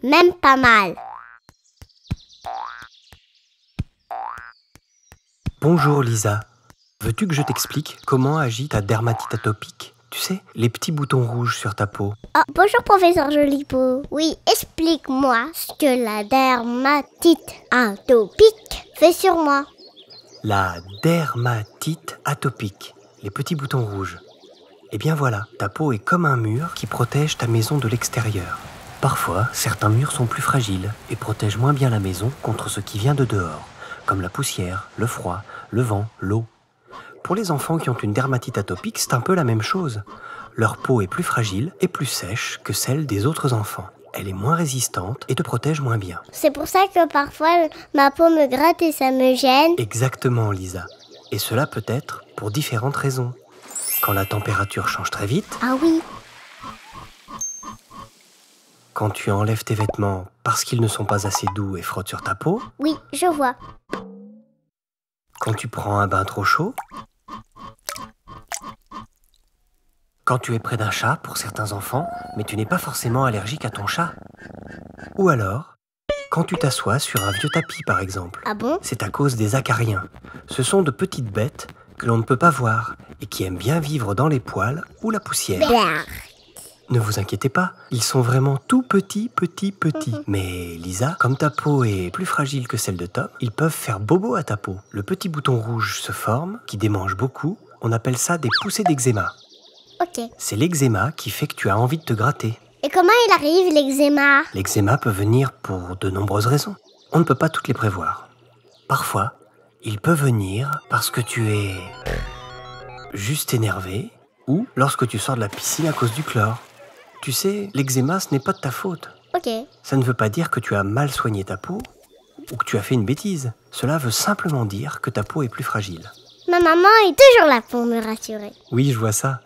même pas mal. Bonjour Lisa. Veux-tu que je t'explique comment agit ta dermatite atopique? Tu sais, les petits boutons rouges sur ta peau. Oh, bonjour professeur Jolipeau. Oui, explique-moi ce que la dermatite atopique fait sur moi. La dermatite atopique, les petits boutons rouges. Eh bien voilà, ta peau est comme un mur qui protège ta maison de l'extérieur. Parfois, certains murs sont plus fragiles et protègent moins bien la maison contre ce qui vient de dehors, comme la poussière, le froid, le vent, l'eau. Pour les enfants qui ont une dermatite atopique, c'est un peu la même chose. Leur peau est plus fragile et plus sèche que celle des autres enfants. Elle est moins résistante et te protège moins bien. C'est pour ça que parfois ma peau me gratte et ça me gêne. Exactement, Lisa. Et cela peut être pour différentes raisons. Quand la température change très vite, Ah oui, quand tu enlèves tes vêtements parce qu'ils ne sont pas assez doux et frottent sur ta peau, oui, je vois. quand tu prends un bain trop chaud, quand tu es près d'un chat pour certains enfants, mais tu n'es pas forcément allergique à ton chat. Ou alors, quand tu t'assois sur un vieux tapis par exemple. Ah bon? C'est à cause des acariens. Ce sont de petites bêtes que l'on ne peut pas voir et qui aiment bien vivre dans les poils ou la poussière. Bah. Ne vous inquiétez pas, ils sont vraiment tout petits. Mais Lisa, comme ta peau est plus fragile que celle de Tom, ils peuvent faire bobo à ta peau. Le petit bouton rouge se forme, qui démange beaucoup. On appelle ça des poussées d'eczéma. Ok. C'est l'eczéma qui fait que tu as envie de te gratter. Et comment il arrive l'eczéma? L'eczéma peut venir pour de nombreuses raisons. On ne peut pas toutes les prévoir. Parfois, il peut venir parce que tu es juste énervé ou lorsque tu sors de la piscine à cause du chlore. Tu sais, l'eczéma, ce n'est pas de ta faute. Ok. Ça ne veut pas dire que tu as mal soigné ta peau ou que tu as fait une bêtise. Cela veut simplement dire que ta peau est plus fragile. Ma maman est toujours là pour me rassurer. Oui, je vois ça.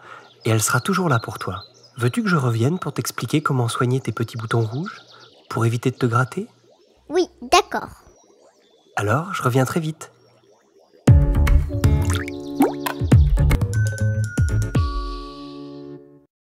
Et elle sera toujours là pour toi. Veux-tu que je revienne pour t'expliquer comment soigner tes petits boutons rouges pour éviter de te gratter? Oui, d'accord. Alors, je reviens très vite.